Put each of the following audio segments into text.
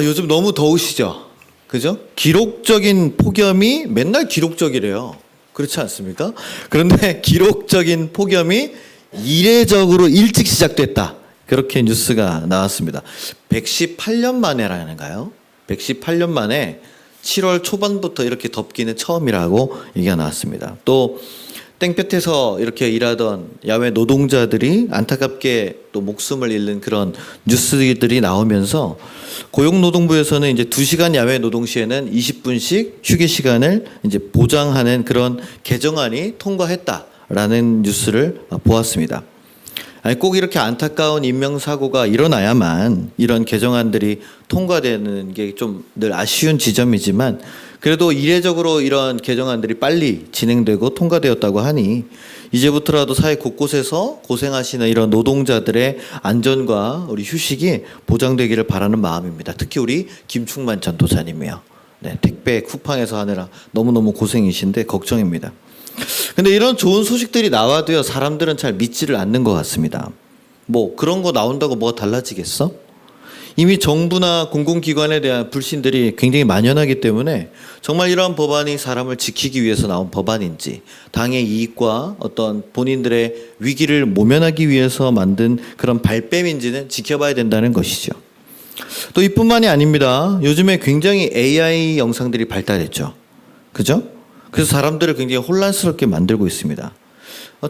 요즘 너무 더우시죠? 그죠? 기록적인 폭염이 맨날 기록적이래요. 그렇지 않습니까? 그런데 기록적인 폭염이 이례적으로 일찍 시작됐다. 그렇게 뉴스가 나왔습니다. 118년 만에라는가요? 118년 만에 7월 초반부터 이렇게 덥기는 처음이라고 얘기가 나왔습니다. 또 땡볕에서 이렇게 일하던 야외 노동자들이 안타깝게 또 목숨을 잃는 그런 뉴스들이 나오면서 고용노동부에서는 이제 2시간 야외 노동 시에는 20분씩 휴게 시간을 이제 보장하는 그런 개정안이 통과했다라는 뉴스를 보았습니다. 아니, 꼭 이렇게 안타까운 인명사고가 일어나야만 이런 개정안들이 통과되는 게 좀 늘 아쉬운 지점이지만 그래도 이례적으로 이런 개정안들이 빨리 진행되고 통과되었다고 하니 이제부터라도 사회 곳곳에서 고생하시는 이런 노동자들의 안전과 우리 휴식이 보장되기를 바라는 마음입니다. 특히 우리 김충만 전도사님이요. 네, 택배 쿠팡에서 하느라 너무너무 고생이신데 걱정입니다. 근데 이런 좋은 소식들이 나와도요, 사람들은 잘 믿지를 않는 것 같습니다. 뭐 그런 거 나온다고 뭐가 달라지겠어? 이미 정부나 공공기관에 대한 불신들이 굉장히 만연하기 때문에 정말 이러한 법안이 사람을 지키기 위해서 나온 법안인지 당의 이익과 어떤 본인들의 위기를 모면하기 위해서 만든 그런 발뺌인지는 지켜봐야 된다는 것이죠. 또 이뿐만이 아닙니다. 요즘에 굉장히 AI 영상들이 발달했죠. 그죠? 그래서 사람들을 굉장히 혼란스럽게 만들고 있습니다.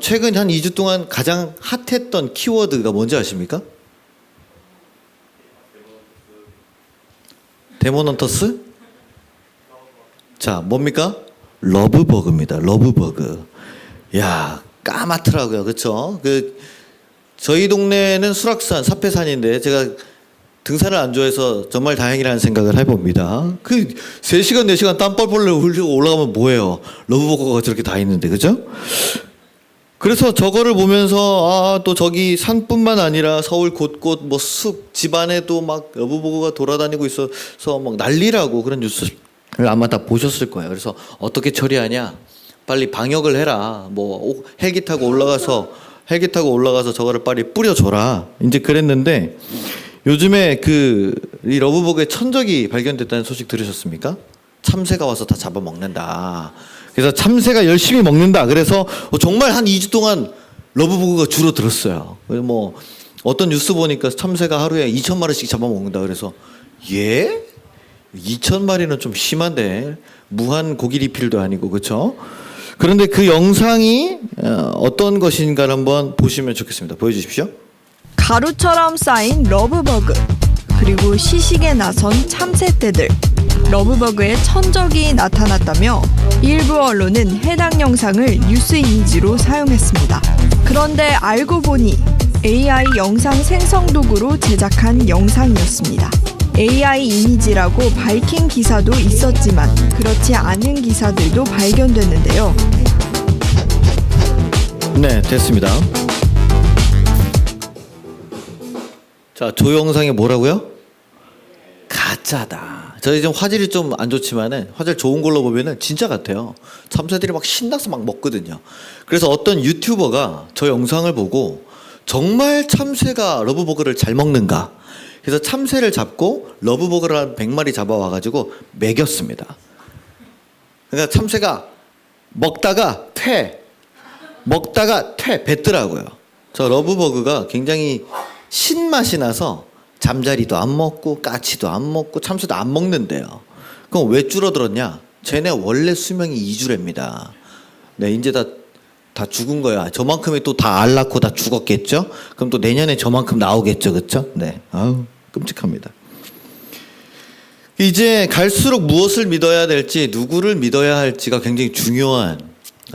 최근 한 2주 동안 가장 핫했던 키워드가 뭔지 아십니까? 데모넌터스? 자, 뭡니까? 러브버그입니다. 러브버그. 야, 까맣더라고요. 그렇죠? 저희 동네는 수락산, 사패산인데 제가 등산을 안 좋아해서 정말 다행이라는 생각을 해봅니다. 3시간, 4시간 땀 뻘뻘 흘리고 올라가면 뭐예요? 러브버거가 저렇게 다 있는데, 그죠? 그래서 저거를 보면서 또 저기 산뿐만 아니라 서울 곳곳 뭐 숲 집안에도 막 러브버거가 돌아다니고 있어서 막 난리라고 그런 뉴스를 아마 다 보셨을 거예요. 그래서 어떻게 처리하냐? 빨리 방역을 해라. 뭐 헬기 타고 올라가서 저거를 빨리 뿌려줘라. 이제 그랬는데 요즘에 이 러브버그의 천적이 발견됐다는 소식 들으셨습니까? 참새가 와서 다 잡아먹는다. 그래서 참새가 열심히 먹는다. 그래서 정말 한 2주 동안 러브버그가 줄어들었어요. 뭐 어떤 뉴스 보니까 참새가 하루에 2,000마리씩 잡아먹는다. 그래서 2,000마리는 좀 심한데 무한 고기 리필도 아니고 그렇죠? 그런데 그 영상이 어떤 것인가를 한번 보시면 좋겠습니다. 보여주십시오. 가루처럼 쌓인 러브버그, 그리고 시식에 나선 참새떼들. 러브버그의 천적이 나타났다며 일부 언론은 해당 영상을 뉴스 이미지로 사용했습니다. 그런데 알고 보니 AI 영상 생성 도구로 제작한 영상이었습니다. AI 이미지라고 밝힌 기사도 있었지만 그렇지 않은 기사들도 발견됐는데요. 네, 됐습니다. 자, 저 영상이 뭐라고요? 가짜다. 저희 지금 화질이 좀 안 좋지만은 화질 좋은 걸로 보면은 진짜 같아요. 참새들이 막 신나서 막 먹거든요. 그래서 어떤 유튜버가 저 영상을 보고 정말 참새가 러브버거를 잘 먹는가? 그래서 참새를 잡고 러브버거를 한 100마리 잡아와가지고 먹였습니다. 그러니까 참새가 먹다가 뱉더라고요. 저 러브버그가 굉장히 신맛이 나서 잠자리도 안 먹고 까치도 안 먹고 참새도 안 먹는데요. 그럼 왜 줄어들었냐? 쟤네 원래 수명이 2주랍니다. 네, 이제 다 죽은 거야. 저만큼이 또 다 알 낳고 다 죽었겠죠? 그럼 또 내년에 저만큼 나오겠죠, 그렇죠? 네, 아우 끔찍합니다. 이제 갈수록 무엇을 믿어야 될지, 누구를 믿어야 할지가 굉장히 중요한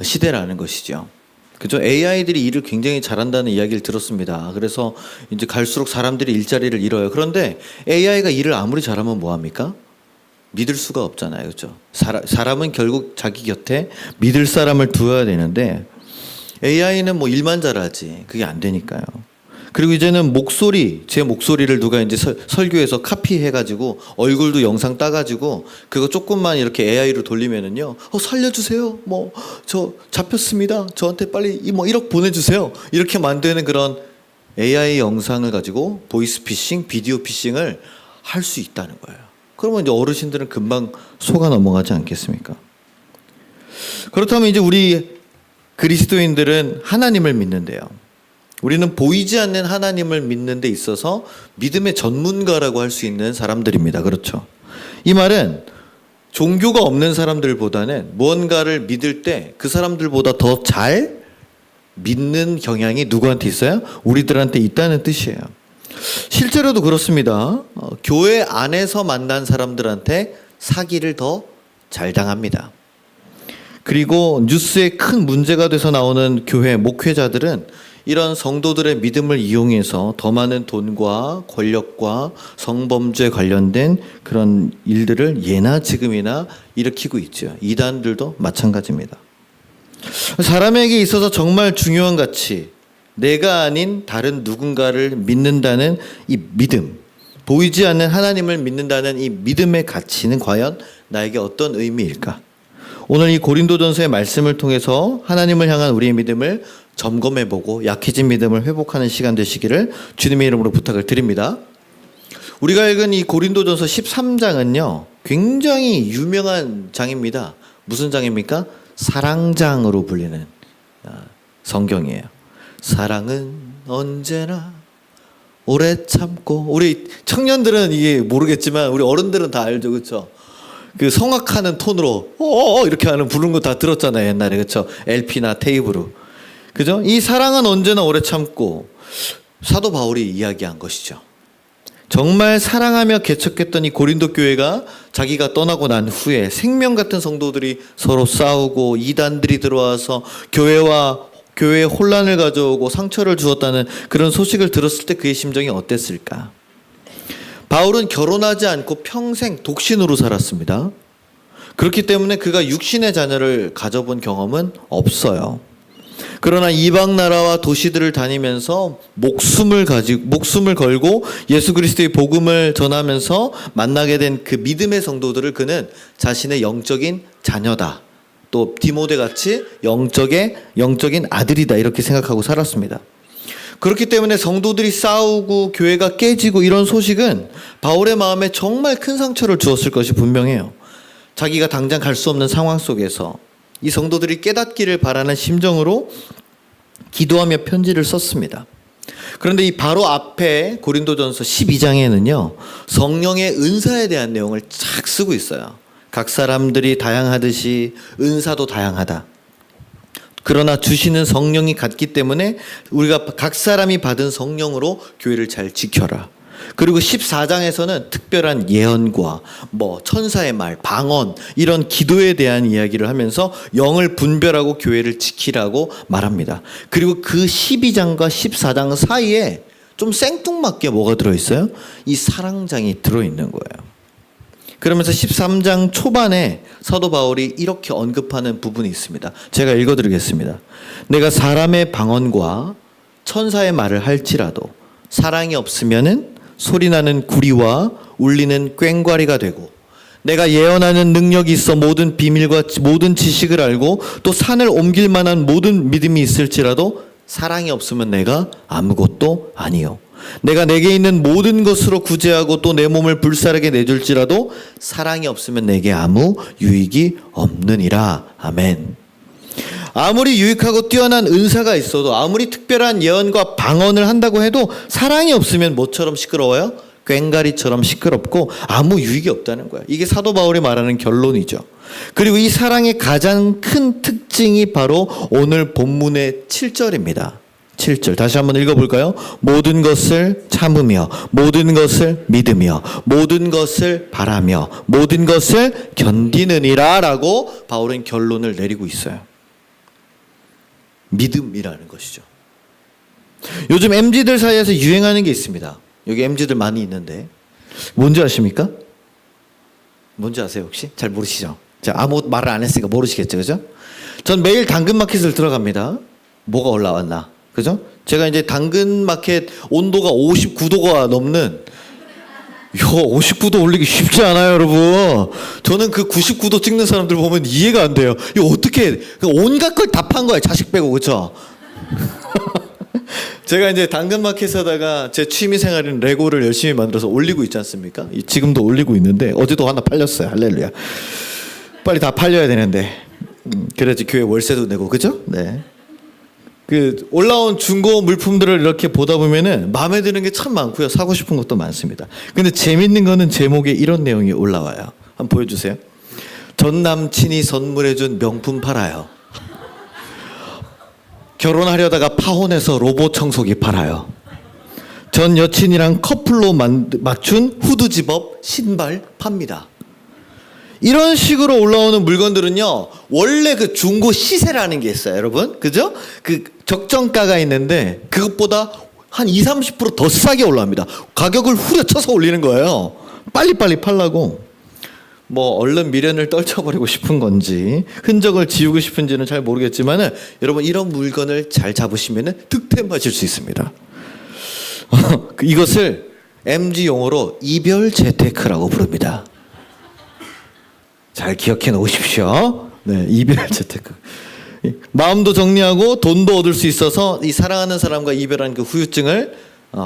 시대라는 것이죠. 그죠? AI들이 일을 굉장히 잘한다는 이야기를 들었습니다. 그래서 이제 갈수록 사람들이 일자리를 잃어요. 그런데 AI가 일을 아무리 잘하면 뭐합니까? 믿을 수가 없잖아요. 그죠? 사람은 결국 자기 곁에 믿을 사람을 두어야 되는데 AI는 뭐 일만 잘하지. 그게 안 되니까요. 그리고 이제는 제 목소리를 누가 이제 설교에서 카피해가지고 얼굴도 영상 따가지고 그거 조금만 이렇게 AI로 돌리면은요, 살려주세요. 뭐, 저 잡혔습니다. 저한테 빨리 뭐 1억 보내주세요. 이렇게 만드는 그런 AI 영상을 가지고 보이스피싱, 비디오 피싱을 할 수 있다는 거예요. 그러면 이제 어르신들은 금방 속아 넘어가지 않겠습니까? 그렇다면 이제 우리 그리스도인들은 하나님을 믿는데요. 우리는 보이지 않는 하나님을 믿는 데 있어서 믿음의 전문가라고 할 수 있는 사람들입니다. 그렇죠? 이 말은 종교가 없는 사람들보다는 무언가를 믿을 때 그 사람들보다 더 잘 믿는 경향이 누구한테 있어요? 우리들한테 있다는 뜻이에요. 실제로도 그렇습니다. 교회 안에서 만난 사람들한테 사기를 더 잘 당합니다. 그리고 뉴스에 큰 문제가 돼서 나오는 교회 목회자들은 이런 성도들의 믿음을 이용해서 더 많은 돈과 권력과 성범죄 관련된 그런 일들을 예나 지금이나 일으키고 있죠. 이단들도 마찬가지입니다. 사람에게 있어서 정말 중요한 가치, 내가 아닌 다른 누군가를 믿는다는 이 믿음, 보이지 않는 하나님을 믿는다는 이 믿음의 가치는 과연 나에게 어떤 의미일까? 오늘 이 고린도전서의 말씀을 통해서 하나님을 향한 우리의 믿음을 점검해보고 약해진 믿음을 회복하는 시간 되시기를 주님의 이름으로 부탁을 드립니다. 우리가 읽은 이 고린도전서 13장은요 굉장히 유명한 장입니다. 무슨 장입니까? 사랑장으로 불리는 성경이에요. 사랑은 언제나 오래 참고, 우리 청년들은 이게 모르겠지만 우리 어른들은 다 알죠, 그렇죠? 그 성악하는 톤으로 이렇게 하는 부르는 거 다 들었잖아요 옛날에, 그렇죠? LP나 테이프로, 그죠? 이 사랑은 언제나 오래 참고, 사도 바울이 이야기한 것이죠. 정말 사랑하며 개척했던 이 고린도 교회가 자기가 떠나고 난 후에 생명 같은 성도들이 서로 싸우고 이단들이 들어와서 교회에 혼란을 가져오고 상처를 주었다는 그런 소식을 들었을 때 그의 심정이 어땠을까? 바울은 결혼하지 않고 평생 독신으로 살았습니다. 그렇기 때문에 그가 육신의 자녀를 가져본 경험은 없어요. 그러나 이방 나라와 도시들을 다니면서 목숨을 걸고 예수 그리스도의 복음을 전하면서 만나게 된 그 믿음의 성도들을 그는 자신의 영적인 자녀다, 또 디모데 같이 영적인 아들이다, 이렇게 생각하고 살았습니다. 그렇기 때문에 성도들이 싸우고 교회가 깨지고 이런 소식은 바울의 마음에 정말 큰 상처를 주었을 것이 분명해요. 자기가 당장 갈 수 없는 상황 속에서 이 성도들이 깨닫기를 바라는 심정으로 기도하며 편지를 썼습니다. 그런데 이 바로 앞에 고린도전서 12장에는요 성령의 은사에 대한 내용을 쫙 쓰고 있어요. 각 사람들이 다양하듯이 은사도 다양하다. 그러나 주시는 성령이 같기 때문에 우리가 각 사람이 받은 성령으로 교회를 잘 지켜라. 그리고 14장에서는 특별한 예언과 천사의 말, 방언, 이런 기도에 대한 이야기를 하면서 영을 분별하고 교회를 지키라고 말합니다. 그리고 그 12장과 14장 사이에 좀 생뚱맞게 뭐가 들어있어요? 이 사랑장이 들어있는 거예요. 그러면서 13장 초반에 사도 바울이 이렇게 언급하는 부분이 있습니다. 제가 읽어드리겠습니다. 내가 사람의 방언과 천사의 말을 할지라도 사랑이 없으면은 소리나는 구리와 울리는 꽹과리가 되고, 내가 예언하는 능력이 있어 모든 비밀과 모든 지식을 알고 또 산을 옮길 만한 모든 믿음이 있을지라도 사랑이 없으면 내가 아무것도 아니요. 내가 내게 있는 모든 것으로 구제하고 또 내 몸을 불사르게 내줄지라도 사랑이 없으면 내게 아무 유익이 없느니라. 아멘. 아무리 유익하고 뛰어난 은사가 있어도, 아무리 특별한 예언과 방언을 한다고 해도 사랑이 없으면 뭐처럼 시끄러워요? 꽹과리처럼 시끄럽고 아무 유익이 없다는 거예요. 이게 사도 바울이 말하는 결론이죠. 그리고 이 사랑의 가장 큰 특징이 바로 오늘 본문의 7절입니다. 7절 다시 한번 읽어볼까요? 모든 것을 참으며 모든 것을 믿으며 모든 것을 바라며 모든 것을 견디느니라 라고 바울은 결론을 내리고 있어요. 믿음이라는 것이죠. 요즘 MZ들 사이에서 유행하는 게 있습니다. 여기 MZ들 많이 있는데 뭔지 아십니까? 뭔지 아세요 혹시? 잘 모르시죠? 자, 아무 말을 안 했으니까 모르시겠죠, 그죠? 전 매일 당근마켓을 들어갑니다. 뭐가 올라왔나? 그죠? 제가 이제 당근마켓 온도가 59도가 넘는, 59도 올리기 쉽지 않아요, 여러분. 저는 그 99도 찍는 사람들 보면 이해가 안 돼요. 이거 어떻게, 온갖 걸 다 판 거예요, 자식 빼고, 그쵸? 제가 이제 당근마켓에다가 제 취미 생활인 레고를 열심히 만들어서 올리고 있지 않습니까? 지금도 올리고 있는데 어제도 하나 팔렸어요. 할렐루야. 빨리 다 팔려야 되는데 그래야지 교회 월세도 내고 그죠? 네. 그 올라온 중고 물품들을 이렇게 보다 보면은 마음에 드는 게 참 많고요. 사고 싶은 것도 많습니다. 근데 재밌는 거는 제목에 이런 내용이 올라와요. 한번 보여주세요. 전 남친이 선물해준 명품 팔아요. 결혼하려다가 파혼해서 로봇 청소기 팔아요. 전 여친이랑 커플로 맞춘 후드 집업 신발 팝니다. 이런 식으로 올라오는 물건들은요, 원래 그 중고 시세라는 게 있어요, 여러분. 그죠? 그 적정가가 있는데, 그것보다 한 20, 30% 더 싸게 올라옵니다. 가격을 후려쳐서 올리는 거예요. 빨리빨리 팔라고. 뭐, 얼른 미련을 떨쳐버리고 싶은 건지, 흔적을 지우고 싶은지는 잘 모르겠지만은, 여러분, 이런 물건을 잘 잡으시면은 득템하실 수 있습니다. 이것을 MG 용어로 이별 재테크라고 부릅니다. 잘 기억해 놓으십시오. 네, 이별 재테크. 마음도 정리하고 돈도 얻을 수 있어서 이 사랑하는 사람과 이별한 그 후유증을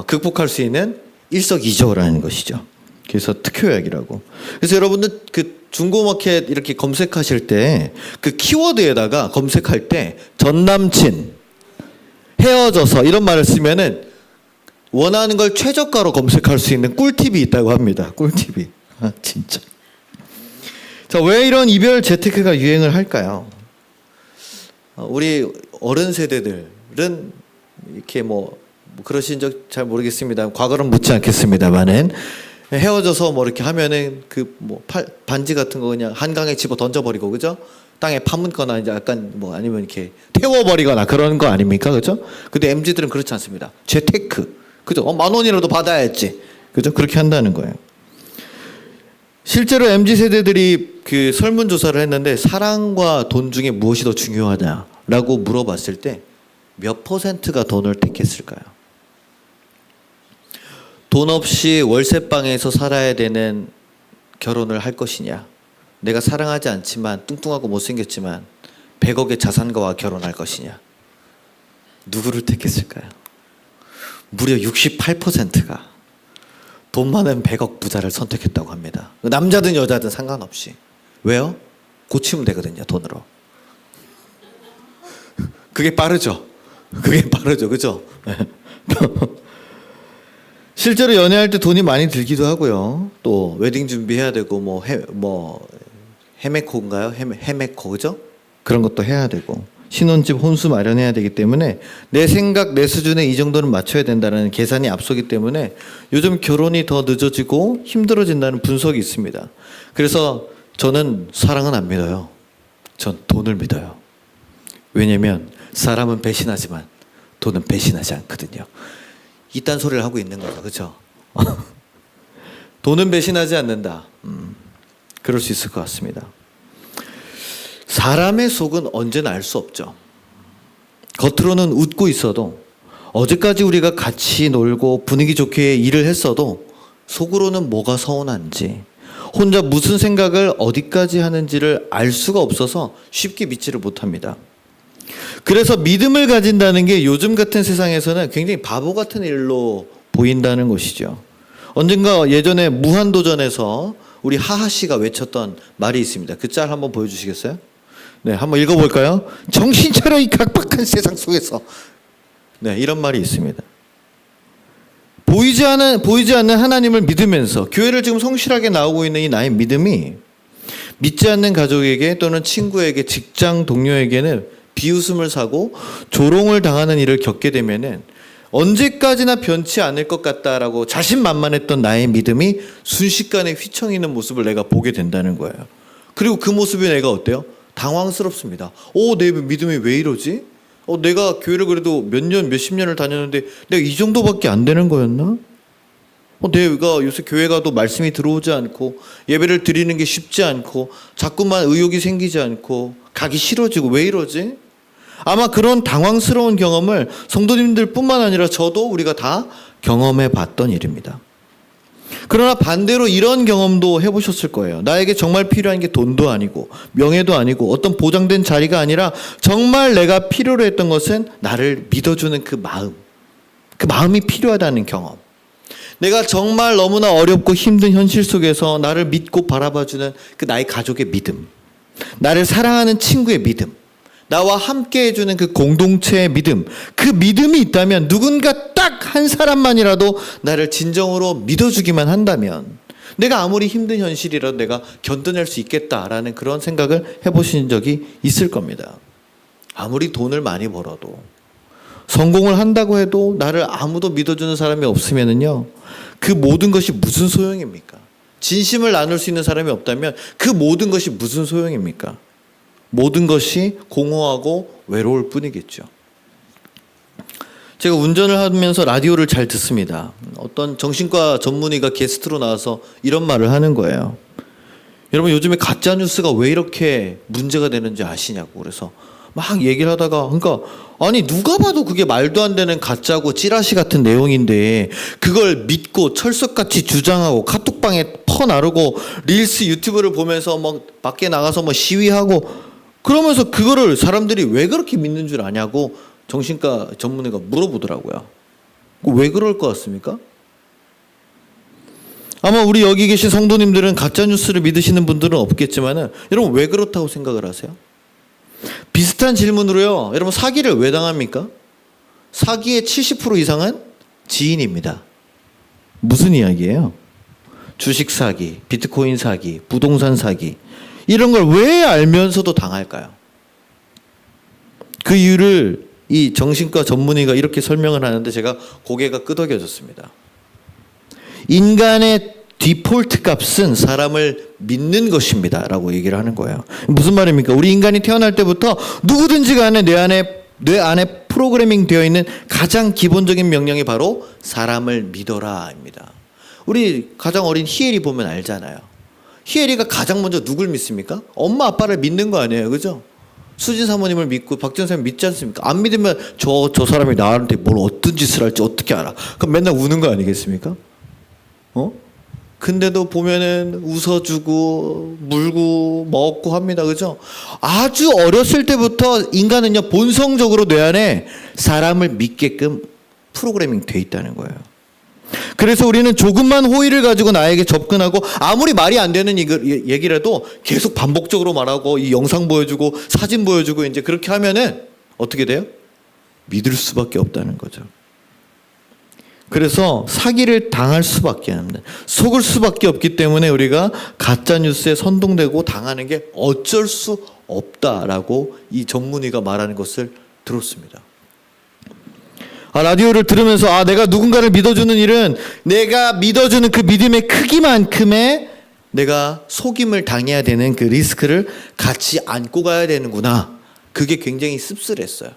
극복할 수 있는 일석이조라는 것이죠. 그래서 특효약이라고. 그래서 여러분들 그 중고마켓 이렇게 검색하실 때 그 키워드에다가 검색할 때 전 남친, 헤어져서 이런 말을 쓰면은 원하는 걸 최저가로 검색할 수 있는 꿀팁이 있다고 합니다. 꿀팁이. 진짜. 자, 왜 이런 이별 재테크가 유행을 할까요? 우리 어른 세대들은 이렇게 뭐 그러신 적 잘 모르겠습니다. 과거는 묻지 않겠습니다만은 헤어져서 뭐 이렇게 하면은 그 뭐 반지 같은 거 그냥 한강에 집어 던져버리고 그죠? 땅에 파묻거나 이제 약간 뭐 아니면 이렇게 태워버리거나 그런 거 아닙니까? 그죠? 근데 MZ들은 그렇지 않습니다. 재테크. 그죠? 10,000원이라도 받아야지. 그죠? 그렇게 한다는 거예요. 실제로 MZ세대들이 그 설문조사를 했는데 사랑과 돈 중에 무엇이 더 중요하냐라고 물어봤을 때 몇 %가 돈을 택했을까요? 돈 없이 월세방에서 살아야 되는 결혼을 할 것이냐, 내가 사랑하지 않지만 뚱뚱하고 못생겼지만 100억의 자산가와 결혼할 것이냐, 누구를 택했을까요? 무려 68%가 돈 많은 100억 부자를 선택했다고 합니다. 남자든 여자든 상관없이. 왜요? 고치면 되거든요, 돈으로. 그게 빠르죠. 그게 빠르죠. 그죠? 실제로 연애할 때 돈이 많이 들기도 하고요. 또 웨딩 준비해야 되고 헤메코인가요? 헤메코 그죠? 그런 것도 해야 되고 신혼집 혼수 마련해야 되기 때문에 내 생각 내 수준에 이 정도는 맞춰야 된다는 계산이 앞서기 때문에 요즘 결혼이 더 늦어지고 힘들어진다는 분석이 있습니다. 그래서 저는 사랑은 안 믿어요. 전 돈을 믿어요. 왜냐면 사람은 배신하지만 돈은 배신하지 않거든요. 이딴 소리를 하고 있는 거죠. 그렇죠? 돈은 배신하지 않는다. 그럴 수 있을 것 같습니다. 사람의 속은 언제나 알 수 없죠. 겉으로는 웃고 있어도 어제까지 우리가 같이 놀고 분위기 좋게 일을 했어도 속으로는 뭐가 서운한지 혼자 무슨 생각을 어디까지 하는지를 알 수가 없어서 쉽게 믿지를 못합니다. 그래서 믿음을 가진다는 게 요즘 같은 세상에서는 굉장히 바보 같은 일로 보인다는 것이죠. 언젠가 예전에 무한도전에서 우리 하하 씨가 외쳤던 말이 있습니다. 그 짤 한번 보여주시겠어요? 네, 한번 읽어볼까요? 정신 차려 이 각박한 세상 속에서. 네, 이런 말이 있습니다. 보이지 않는 하나님을 믿으면서 교회를 지금 성실하게 나오고 있는 이 나의 믿음이 믿지 않는 가족에게 또는 친구에게 직장 동료에게는 비웃음을 사고 조롱을 당하는 일을 겪게 되면은 언제까지나 변치 않을 것 같다라고 자신만만했던 나의 믿음이 순식간에 휘청이는 모습을 내가 보게 된다는 거예요. 그리고 그 모습이 내가 어때요? 당황스럽습니다. 내 믿음이 왜 이러지? 내가 교회를 그래도 몇 년, 몇십 년을 다녔는데 내가 이 정도밖에 안 되는 거였나? 내가 요새 교회 가도 말씀이 들어오지 않고 예배를 드리는 게 쉽지 않고 자꾸만 의욕이 생기지 않고 가기 싫어지고 왜 이러지? 아마 그런 당황스러운 경험을 성도님들 뿐만 아니라 저도 우리가 다 경험해 봤던 일입니다. 그러나 반대로 이런 경험도 해보셨을 거예요. 나에게 정말 필요한 게 돈도 아니고 명예도 아니고 어떤 보장된 자리가 아니라 정말 내가 필요로 했던 것은 나를 믿어주는 그 마음, 그 마음이 필요하다는 경험. 내가 정말 너무나 어렵고 힘든 현실 속에서 나를 믿고 바라봐주는 그 나의 가족의 믿음. 나를 사랑하는 친구의 믿음. 나와 함께 해주는 그 공동체의 믿음. 그 믿음이 있다면 누군가 딱 한 사람만이라도 나를 진정으로 믿어주기만 한다면 내가 아무리 힘든 현실이라도 내가 견뎌낼 수 있겠다라는 그런 생각을 해보신 적이 있을 겁니다. 아무리 돈을 많이 벌어도 성공을 한다고 해도 나를 아무도 믿어주는 사람이 없으면은요, 그 모든 것이 무슨 소용입니까? 진심을 나눌 수 있는 사람이 없다면 그 모든 것이 무슨 소용입니까? 모든 것이 공허하고 외로울 뿐이겠죠. 제가 운전을 하면서 라디오를 잘 듣습니다. 어떤 정신과 전문의가 게스트로 나와서 이런 말을 하는 거예요. 여러분, 요즘에 가짜 뉴스가 왜 이렇게 문제가 되는지 아시냐고. 그래서 막 얘기를 하다가, 그러니까 아니 누가 봐도 그게 말도 안 되는 가짜고 찌라시 같은 내용인데 그걸 믿고 철석같이 주장하고 카톡방에 퍼나르고 릴스 유튜브를 보면서 뭐 밖에 나가서 뭐 시위하고 그러면서 그거를 사람들이 왜 그렇게 믿는 줄 아냐고 정신과 전문의가 물어보더라고요. 왜 그럴 것 같습니까? 아마 우리 여기 계신 성도님들은 가짜 뉴스를 믿으시는 분들은 없겠지만은 여러분 왜 그렇다고 생각을 하세요? 비슷한 질문으로요. 여러분 사기를 왜 당합니까? 사기의 70% 이상은 지인입니다. 무슨 이야기예요? 주식 사기, 비트코인 사기, 부동산 사기 이런 걸 왜 알면서도 당할까요? 그 이유를 이 정신과 전문의가 이렇게 설명을 하는데 제가 고개가 끄덕여졌습니다. 인간의 디폴트 값은 사람을 믿는 것입니다 라고 얘기를 하는 거예요. 무슨 말입니까? 우리 인간이 태어날 때부터 누구든지 간에 뇌 안에 프로그래밍 되어 있는 가장 기본적인 명령이 바로 사람을 믿어라 입니다. 우리 가장 어린 희엘이 보면 알잖아요. 희엘이가 가장 먼저 누굴 믿습니까? 엄마 아빠를 믿는 거 아니에요, 그죠? 수진 사모님을 믿고 박지원 사모님 믿지 않습니까? 안 믿으면 저 사람이 나한테 뭘 어떤 짓을 할지 어떻게 알아? 그럼 맨날 우는 거 아니겠습니까? 근데도 보면은 웃어주고 물고 먹고 합니다, 그죠? 아주 어렸을 때부터 인간은요 본성적으로 뇌 안에 사람을 믿게끔 프로그래밍 돼 있다는 거예요. 그래서 우리는 조금만 호의를 가지고 나에게 접근하고 아무리 말이 안 되는 얘기라도 계속 반복적으로 말하고 이 영상 보여주고 사진 보여주고 이제 그렇게 하면은 어떻게 돼요? 믿을 수밖에 없다는 거죠. 그래서 사기를 당할 수밖에 없는, 속을 수밖에 없기 때문에 우리가 가짜 뉴스에 선동되고 당하는 게 어쩔 수 없다라고 이 전문의가 말하는 것을 들었습니다. 라디오를 들으면서 내가 누군가를 믿어주는 일은 내가 믿어주는 그 믿음의 크기만큼의 내가 속임을 당해야 되는 그 리스크를 같이 안고 가야 되는구나. 그게 굉장히 씁쓸했어요.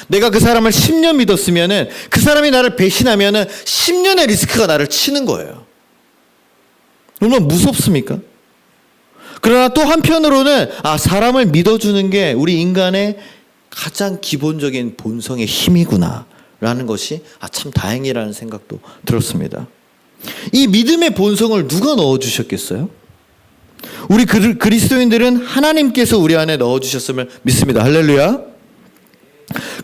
내가 그 사람을 10년 믿었으면은 그 사람이 나를 배신하면은 10년의 리스크가 나를 치는 거예요. 얼마나 무섭습니까? 그러나 또 한편으로는 사람을 믿어주는 게 우리 인간의 가장 기본적인 본성의 힘이구나 라는 것이 참 다행이라는 생각도 들었습니다. 이 믿음의 본성을 누가 넣어주셨겠어요? 우리 그리스도인들은 하나님께서 우리 안에 넣어주셨음을 믿습니다. 할렐루야.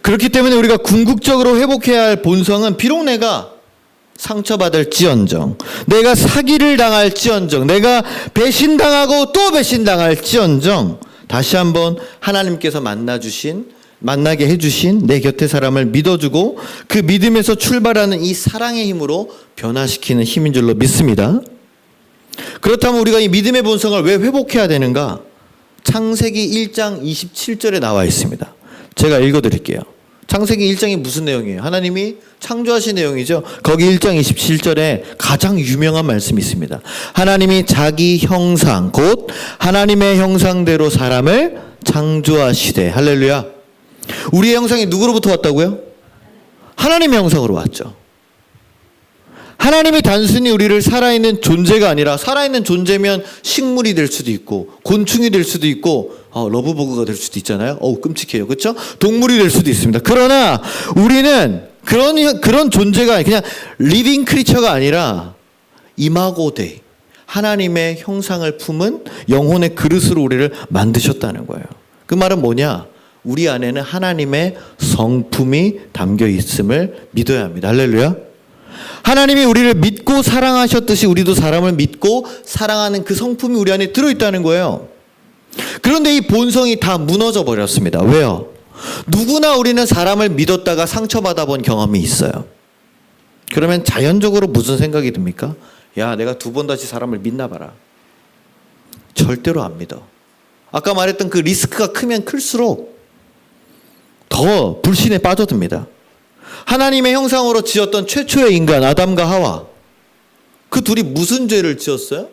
그렇기 때문에 우리가 궁극적으로 회복해야 할 본성은 비록 내가 상처받을지언정, 내가 사기를 당할지언정, 내가 배신당하고 또 배신당할지언정 다시 한번 하나님께서 만나게 해주신 내 곁의 사람을 믿어주고 그 믿음에서 출발하는 이 사랑의 힘으로 변화시키는 힘인 줄로 믿습니다. 그렇다면 우리가 이 믿음의 본성을 왜 회복해야 되는가? 창세기 1장 27절에 나와 있습니다. 제가 읽어드릴게요. 창세기 1장이 무슨 내용이에요? 하나님이 창조하신 내용이죠. 거기 1장 27절에 가장 유명한 말씀이 있습니다. 하나님이 자기 형상 곧 하나님의 형상대로 사람을 창조하시되. 할렐루야. 우리의 형상이 누구로부터 왔다고요? 하나님의 형상으로 왔죠. 하나님이 단순히 우리를 살아있는 존재가 아니라 살아있는 존재면 식물이 될 수도 있고 곤충이 될 수도 있고 러브버그가 될 수도 있잖아요. 끔찍해요. 그렇죠? 동물이 될 수도 있습니다. 그러나 우리는 그런 존재가 그냥 리빙 크리처가 아니라 이마고 데이 하나님의 형상을 품은 영혼의 그릇으로 우리를 만드셨다는 거예요. 그 말은 뭐냐? 우리 안에는 하나님의 성품이 담겨 있음을 믿어야 합니다. 할렐루야. 하나님이 우리를 믿고 사랑하셨듯이 우리도 사람을 믿고 사랑하는 그 성품이 우리 안에 들어있다는 거예요. 그런데 이 본성이 다 무너져 버렸습니다. 왜요? 누구나 우리는 사람을 믿었다가 상처받아 본 경험이 있어요. 그러면 자연적으로 무슨 생각이 듭니까? 야, 내가 2번 다시 사람을 믿나 봐라. 절대로 안 믿어. 아까 말했던 그 리스크가 크면 클수록 더 불신에 빠져듭니다. 하나님의 형상으로 지었던 최초의 인간 아담과 하와, 그 둘이 무슨 죄를 지었어요?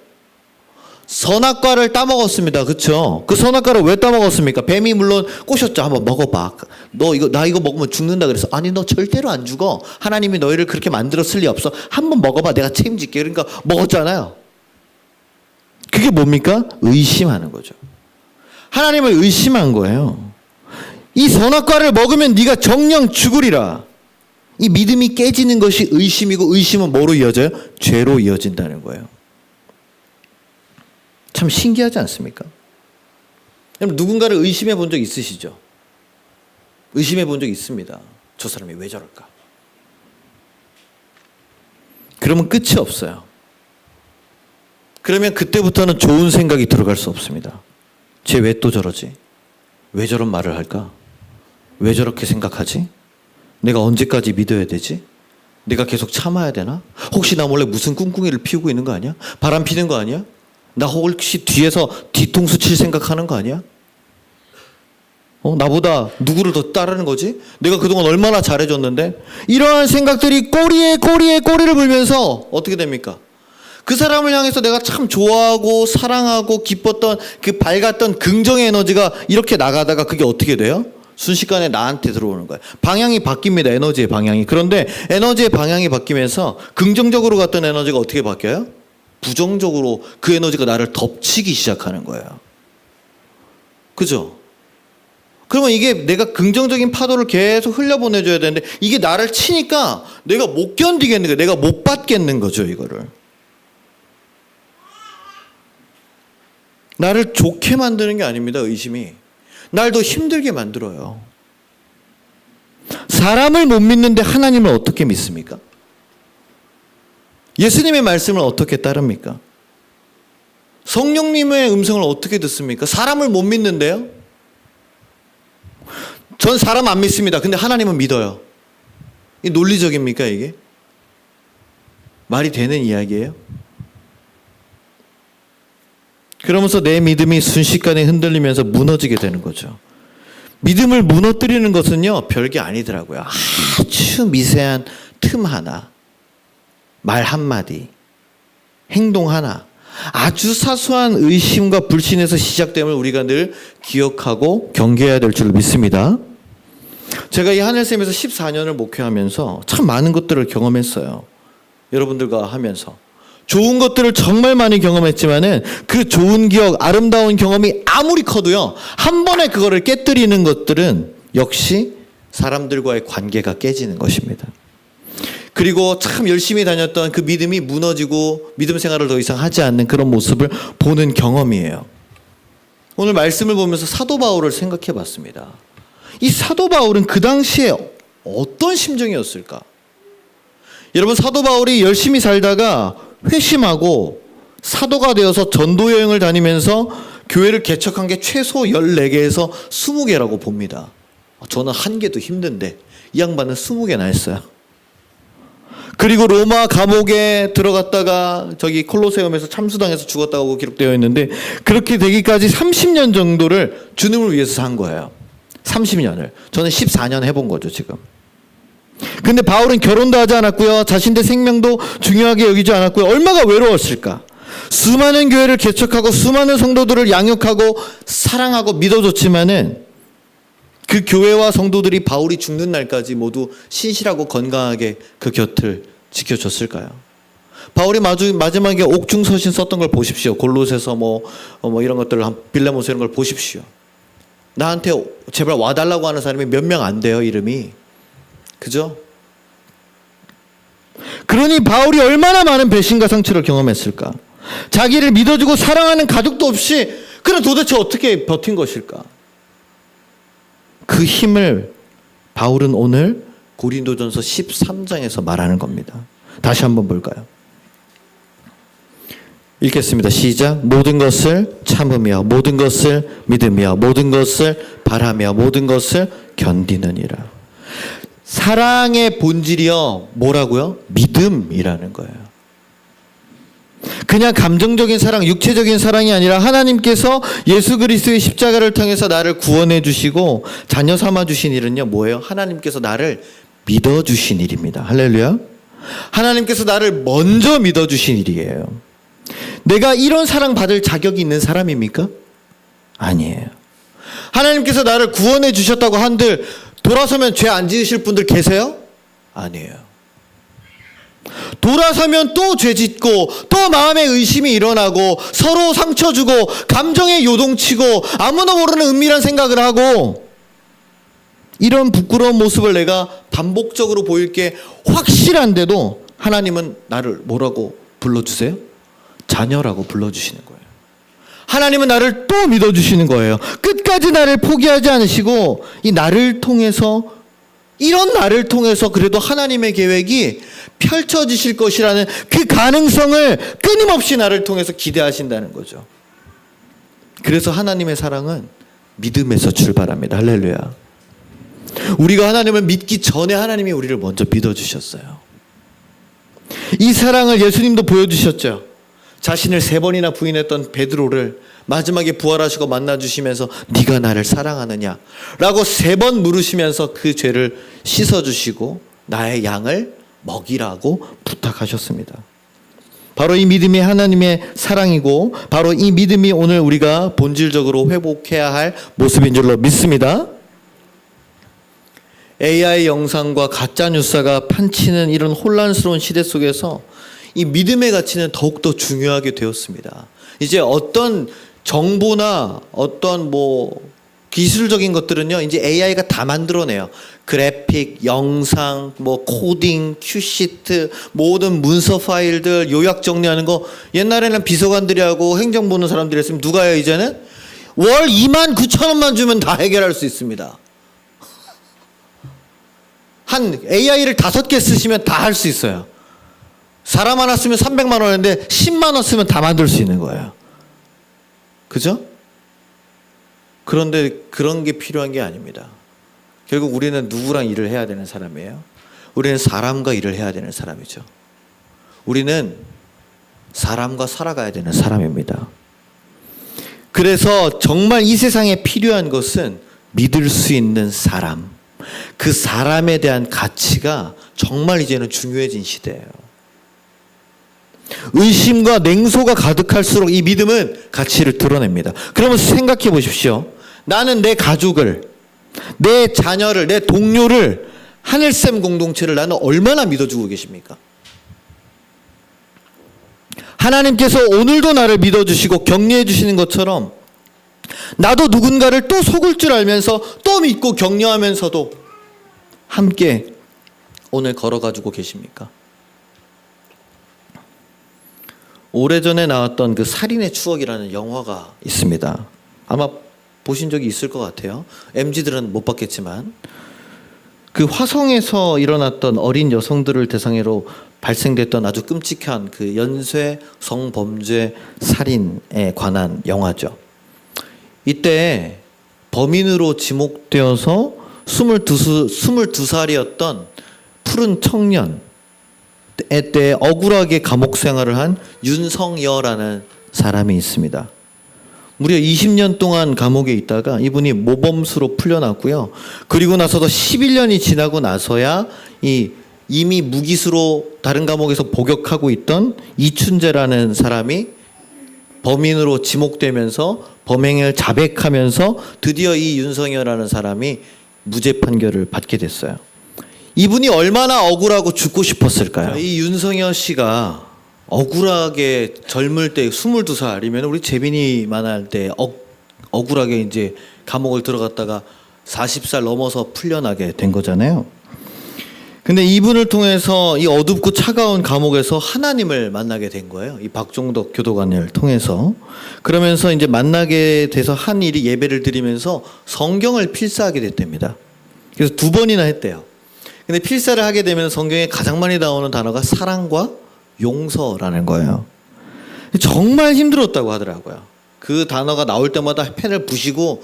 선악과를 따먹었습니다. 그렇죠? 그 선악과를 왜 따먹었습니까? 뱀이 물론 꼬셨죠. 한번 먹어봐. 나 이거 먹으면 죽는다 그래서. 아니, 너 절대로 안 죽어. 하나님이 너희를 그렇게 만들었을 리 없어. 한번 먹어봐. 내가 책임질게. 그러니까 먹었잖아요. 그게 뭡니까? 의심하는 거죠. 하나님을 의심한 거예요. 이 선악과를 먹으면 네가 정령 죽으리라. 이 믿음이 깨지는 것이 의심이고, 의심은 뭐로 이어져요? 죄로 이어진다는 거예요. 참 신기하지 않습니까? 여러분, 누군가를 의심해 본 적 있으시죠? 의심해 본 적 있습니다. 저 사람이 왜 저럴까? 그러면 끝이 없어요. 그러면 그때부터는 좋은 생각이 들어갈 수 없습니다. 쟤 왜 또 저러지? 왜 저런 말을 할까? 왜 저렇게 생각하지? 내가 언제까지 믿어야 되지? 내가 계속 참아야 되나? 혹시 나 몰래 무슨 꿍꿍이를 피우고 있는 거 아니야? 바람 피는 거 아니야? 나 혹시 뒤에서 뒤통수 칠 생각하는 거 아니야? 나보다 누구를 더 따르는 거지? 내가 그동안 얼마나 잘해줬는데? 이러한 생각들이 꼬리에 꼬리를 물면서 어떻게 됩니까? 그 사람을 향해서 내가 참 좋아하고 사랑하고 기뻤던 그 밝았던 긍정의 에너지가 이렇게 나가다가 그게 어떻게 돼요? 순식간에 나한테 들어오는 거예요. 방향이 바뀝니다. 에너지의 방향이. 그런데 에너지의 방향이 바뀌면서 긍정적으로 갔던 에너지가 어떻게 바뀌어요? 부정적으로 그 에너지가 나를 덮치기 시작하는 거예요. 그죠? 그러면 이게 내가 긍정적인 파도를 계속 흘려보내줘야 되는데 이게 나를 치니까 내가 못 견디겠는 거예요. 내가 못 받겠는 거죠, 이거를. 나를 좋게 만드는 게 아닙니다, 의심이. 날 더 힘들게 만들어요. 사람을 못 믿는데 하나님을 어떻게 믿습니까? 예수님의 말씀을 어떻게 따릅니까? 성령님의 음성을 어떻게 듣습니까? 사람을 못 믿는데요? 전 사람 안 믿습니다. 근데 하나님은 믿어요. 이 논리적입니까, 이게? 말이 되는 이야기예요? 그러면서 내 믿음이 순식간에 흔들리면서 무너지게 되는 거죠. 믿음을 무너뜨리는 것은요, 별게 아니더라고요. 아주 미세한 틈 하나, 말 한마디, 행동 하나, 아주 사소한 의심과 불신에서 시작됨을 우리가 늘 기억하고 경계해야 될 줄 믿습니다. 제가 이 하늘샘에서 14년을 목회하면서 참 많은 것들을 경험했어요. 여러분들과 하면서. 좋은 것들을 정말 많이 경험했지만은 그 좋은 기억, 아름다운 경험이 아무리 커도요, 한 번에 그거를 깨뜨리는 것들은 역시 사람들과의 관계가 깨지는 것입니다. 그리고 참 열심히 다녔던 그 믿음이 무너지고 믿음 생활을 더 이상 하지 않는 그런 모습을 보는 경험이에요. 오늘 말씀을 보면서 사도 바울을 생각해 봤습니다. 이 사도 바울은 그 당시에 어떤 심정이었을까? 여러분, 사도 바울이 열심히 살다가 회심하고 사도가 되어서 전도 여행을 다니면서 교회를 개척한 게 최소 14개에서 20개라고 봅니다. 저는 1개도 힘든데 이 양반은 20개나 했어요. 그리고 로마 감옥에 들어갔다가 저기 콜로세움에서 참수당해서 죽었다고 기록되어 있는데, 그렇게 되기까지 30년 정도를 주님을 위해서 산 거예요. 30년을. 저는 14년 해본 거죠, 지금. 근데 바울은 결혼도 하지 않았고요. 자신의 생명도 중요하게 여기지 않았고요. 얼마나 외로웠을까. 수많은 교회를 개척하고 수많은 성도들을 양육하고 사랑하고 믿어줬지만은 그 교회와 성도들이 바울이 죽는 날까지 모두 신실하고 건강하게 그 곁을 지켜줬을까요? 바울이 마지막에 옥중서신 썼던 걸 보십시오. 골로새서 뭐 이런 것들을, 빌레몬서 이런 걸 보십시오. 나한테 제발 와달라고 하는 사람이 몇 명 안 돼요, 이름이. 그죠? 그러니 바울이 얼마나 많은 배신과 상처를 경험했을까? 자기를 믿어주고 사랑하는 가족도 없이 그럼 도대체 어떻게 버틴 것일까? 그 힘을 바울은 오늘 고린도전서 13장에서 말하는 겁니다. 다시 한번 볼까요? 읽겠습니다. 시작. 모든 것을 참으며 모든 것을 믿으며 모든 것을 바라며 모든 것을 견디느니라. 사랑의 본질이요 뭐라고요? 믿음이라는 거예요. 그냥 감정적인 사랑, 육체적인 사랑이 아니라 하나님께서 예수 그리스도의 십자가를 통해서 나를 구원해 주시고 자녀 삼아 주신 일은요 뭐예요? 하나님께서 나를 믿어 주신 일입니다. 할렐루야. 하나님께서 나를 먼저 믿어 주신 일이에요. 내가 이런 사랑 받을 자격이 있는 사람입니까? 아니에요. 하나님께서 나를 구원해 주셨다고 한들 돌아서면 죄 안 지으실 분들 계세요? 아니에요. 돌아서면 또 죄 짓고 또 마음에 의심이 일어나고 서로 상처 주고 감정에 요동치고 아무도 모르는 은밀한 생각을 하고 이런 부끄러운 모습을 내가 반복적으로 보일 게 확실한데도 하나님은 나를 뭐라고 불러주세요? 자녀라고 불러주시는 거예요. 하나님은 나를 또 믿어주시는 거예요. 끝까지 나를 포기하지 않으시고 이 나를 통해서 이런 나를 통해서 그래도 하나님의 계획이 펼쳐지실 것이라는 그 가능성을 끊임없이 나를 통해서 기대하신다는 거죠. 그래서 하나님의 사랑은 믿음에서 출발합니다. 할렐루야. 우리가 하나님을 믿기 전에 하나님이 우리를 먼저 믿어주셨어요. 이 사랑을 예수님도 보여주셨죠. 자신을 3번이나 부인했던 베드로를 마지막에 부활하시고 만나주시면서 네가 나를 사랑하느냐 라고 3번 물으시면서 그 죄를 씻어주시고 나의 양을 먹이라고 부탁하셨습니다. 바로 이 믿음이 하나님의 사랑이고 바로 이 믿음이 오늘 우리가 본질적으로 회복해야 할 모습인 줄로 믿습니다. AI 영상과 가짜뉴스가 판치는 이런 혼란스러운 시대 속에서 이 믿음의 가치는 더욱더 중요하게 되었습니다. 이제 어떤 정보나 어떤 기술적인 것들은요, 이제 AI가 다 만들어내요. 그래픽, 영상, 코딩, 큐시트, 모든 문서 파일들, 요약 정리하는 거 옛날에는 비서관들이 하고 행정 보는 사람들이 했으면 누가 해요, 이제는? 월 29,000원만 주면 다 해결할 수 있습니다. 한 AI를 5개 쓰시면 다 할 수 있어요. 사람 하나 쓰면 300만 원인데 10만 원 쓰면 다 만들 수 있는 거예요. 그죠? 그런데 그런 게 필요한 게 아닙니다. 결국 우리는 누구랑 일을 해야 되는 사람이에요? 우리는 사람과 일을 해야 되는 사람이죠. 우리는 사람과 살아가야 되는 사람입니다. 그래서 정말 이 세상에 필요한 것은 믿을 수 있는 사람, 그 사람에 대한 가치가 정말 이제는 중요해진 시대예요. 의심과 냉소가 가득할수록 이 믿음은 가치를 드러냅니다. 그러면 생각해 보십시오. 나는 내 가족을, 내 자녀를, 내 동료를, 하늘샘 공동체를 나는 얼마나 믿어주고 계십니까? 하나님께서 오늘도 나를 믿어주시고 격려해 주시는 것처럼 나도 누군가를 또 속을 줄 알면서 또 믿고 격려하면서도 함께 오늘 걸어가지고 계십니까? 오래전에 나왔던 그 살인의 추억이라는 영화가 있습니다. 아마 보신 적이 있을 것 같아요. MZ들은 못 봤겠지만 그 화성에서 일어났던 어린 여성들을 대상으로 발생됐던 아주 끔찍한 그 연쇄 성범죄 살인에 관한 영화죠. 이때 범인으로 지목되어서 22살이었던 푸른 청년 때 억울하게 감옥 생활을 한 윤성여라는 사람이 있습니다. 무려 20년 동안 감옥에 있다가 이분이 모범수로 풀려났고요. 그리고 나서도 11년이 지나고 나서야 이미 무기수로 다른 감옥에서 복역하고 있던 이춘재라는 사람이 범인으로 지목되면서 범행을 자백하면서 드디어 이 윤성여라는 사람이 무죄 판결을 받게 됐어요. 이분이 얼마나 억울하고 죽고 싶었을까요? 이 윤성여 씨가 억울하게 젊을 때 22살이면 우리 재빈이만 할 때 억울하게 이제 감옥을 들어갔다가 40살 넘어서 풀려나게 된 거잖아요. 근데 이분을 통해서 이 어둡고 차가운 감옥에서 하나님을 만나게 된 거예요. 이 박종덕 교도관을 통해서. 그러면서 이제 만나게 돼서 한 일이 예배를 드리면서 성경을 필사하게 됐답니다. 그래서 2번이나 했대요. 근데 필사를 하게 되면 성경에 가장 많이 나오는 단어가 사랑과 용서라는 거예요. 정말 힘들었다고 하더라고요. 그 단어가 나올 때마다 펜을 부시고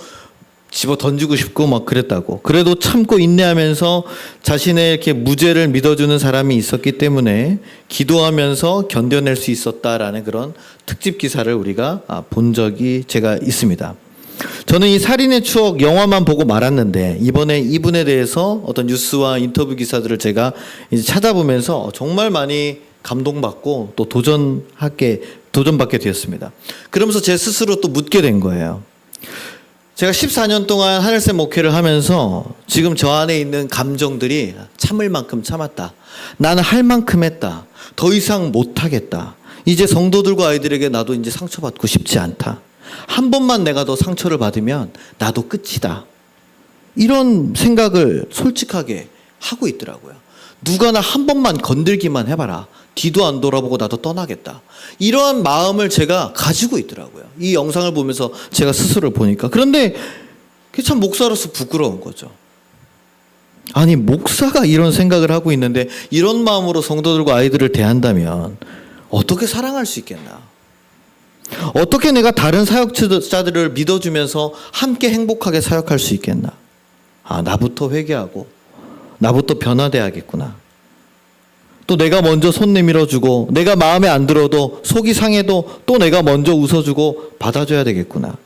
집어 던지고 싶고 막 그랬다고. 그래도 참고 인내하면서 자신의 이렇게 무죄를 믿어주는 사람이 있었기 때문에 기도하면서 견뎌낼 수 있었다라는 그런 특집 기사를 우리가 본 적이 제가 있습니다. 저는 이 살인의 추억 영화만 보고 말았는데 이번에 이분에 대해서 어떤 뉴스와 인터뷰 기사들을 제가 이제 찾아보면서 정말 많이 감동받고 또 도전받게 되었습니다. 그러면서 제 스스로 또 묻게 된 거예요. 제가 14년 동안 하늘샘 목회를 하면서 지금 저 안에 있는 감정들이 참을 만큼 참았다. 나는 할 만큼 했다. 더 이상 못하겠다. 이제 성도들과 아이들에게 나도 이제 상처받고 싶지 않다. 한 번만 내가 더 상처를 받으면 나도 끝이다. 이런 생각을 솔직하게 하고 있더라고요. 누가 나 한 번만 건들기만 해봐라. 뒤도 안 돌아보고 나도 떠나겠다. 이러한 마음을 제가 가지고 있더라고요. 이 영상을 보면서 제가 스스로를 보니까. 그런데 그게 참 목사로서 부끄러운 거죠. 아니 목사가 이런 생각을 하고 있는데 이런 마음으로 성도들과 아이들을 대한다면 어떻게 사랑할 수 있겠나. 어떻게 내가 다른 사역자들을 믿어주면서 함께 행복하게 사역할 수 있겠나. 나부터 회개하고 나부터 변화돼야겠구나. 또 내가 먼저 손 내밀어주고 내가 마음에 안 들어도 속이 상해도 또 내가 먼저 웃어주고 받아줘야 되겠구나.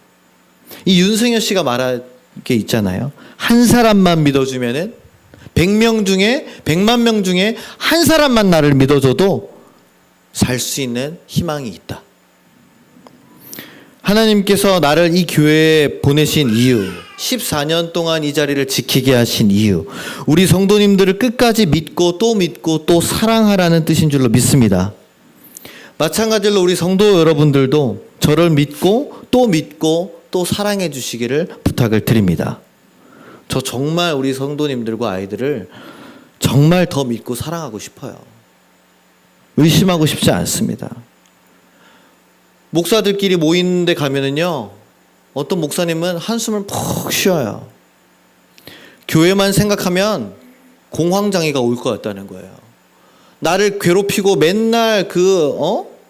이 윤승현 씨가 말한 게 있잖아요. 한 사람만 믿어주면은 100만 명 중에 한 사람만 나를 믿어줘도 살 수 있는 희망이 있다. 하나님께서 나를 이 교회에 보내신 이유, 14년 동안 이 자리를 지키게 하신 이유, 우리 성도님들을 끝까지 믿고 또 사랑하라는 뜻인 줄로 믿습니다. 마찬가지로 우리 성도 여러분들도 저를 믿고 또 사랑해 주시기를 부탁을 드립니다. 저 정말 우리 성도님들과 아이들을 정말 더 믿고 사랑하고 싶어요. 의심하고 싶지 않습니다. 목사들끼리 모이는 데 가면은요, 어떤 목사님은 한숨을 푹 쉬어요. 교회만 생각하면 공황장애가 올 것 같다는 거예요. 나를 괴롭히고 맨날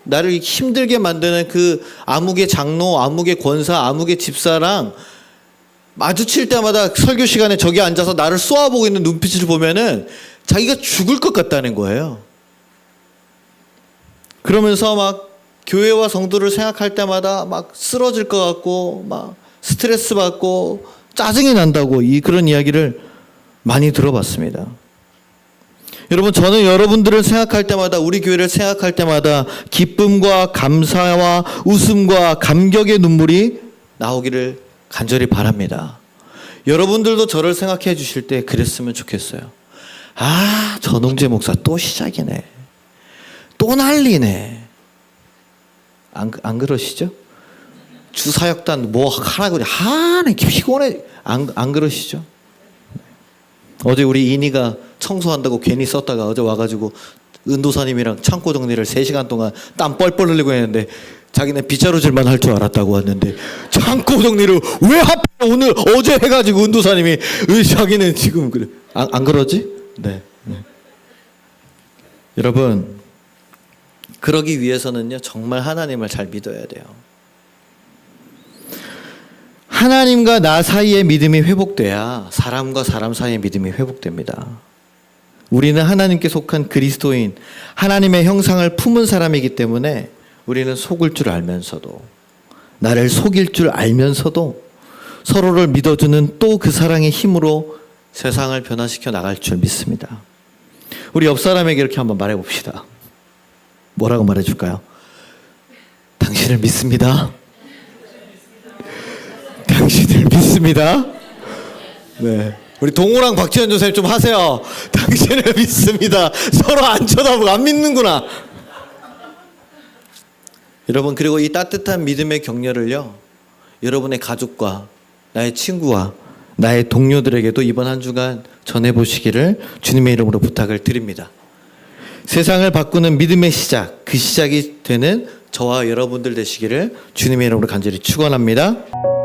나를 힘들게 만드는 그 암흑의 장로, 암흑의 권사, 암흑의 집사랑 마주칠 때마다 설교 시간에 저기 앉아서 나를 쏘아보고 있는 눈빛을 보면은 자기가 죽을 것 같다는 거예요. 그러면서 막 교회와 성도를 생각할 때마다 막 쓰러질 것 같고 막 스트레스 받고 짜증이 난다고 그런 이야기를 많이 들어봤습니다. 여러분, 저는 여러분들을 생각할 때마다, 우리 교회를 생각할 때마다 기쁨과 감사와 웃음과 감격의 눈물이 나오기를 간절히 바랍니다. 여러분들도 저를 생각해 주실 때 그랬으면 좋겠어요. 전홍재 목사 또 시작이네. 또 난리네. 안 그러시죠? 주사역단 뭐 하라고 피곤해. 안 그러시죠? 어제 우리 인이가 청소한다고 괜히 썼다가 어제 와가지고 은도사님이랑 창고 정리를 3시간 동안 땀 뻘뻘 흘리고 했는데 자기는 빗자루질만 할 줄 알았다고 왔는데 창고 정리를 왜 하필 오늘 어제 해가지고 은도사님이 자기는 지금 그래. 안 그러지? 네. 여러분, 그러기 위해서는요, 정말 하나님을 잘 믿어야 돼요. 하나님과 나 사이의 믿음이 회복돼야 사람과 사람 사이의 믿음이 회복됩니다. 우리는 하나님께 속한 그리스도인, 하나님의 형상을 품은 사람이기 때문에 우리는 속을 줄 알면서도, 나를 속일 줄 알면서도 서로를 믿어주는 또 그 사랑의 힘으로 세상을 변화시켜 나갈 줄 믿습니다. 우리 옆 사람에게 이렇게 한번 말해봅시다. 뭐라고 말해줄까요? 당신을 믿습니다. 당신을 믿습니다. 네. 우리 동호랑 박지현 조사님 좀 하세요. 당신을 믿습니다. 서로 안 쳐다보고 안 믿는구나. 여러분, 그리고 이 따뜻한 믿음의 격려를요, 여러분의 가족과 나의 친구와 나의 동료들에게도 이번 한 주간 전해보시기를 주님의 이름으로 부탁을 드립니다. 세상을 바꾸는 믿음의 시작, 그 시작이 되는 저와 여러분들 되시기를 주님의 이름으로 간절히 축원합니다.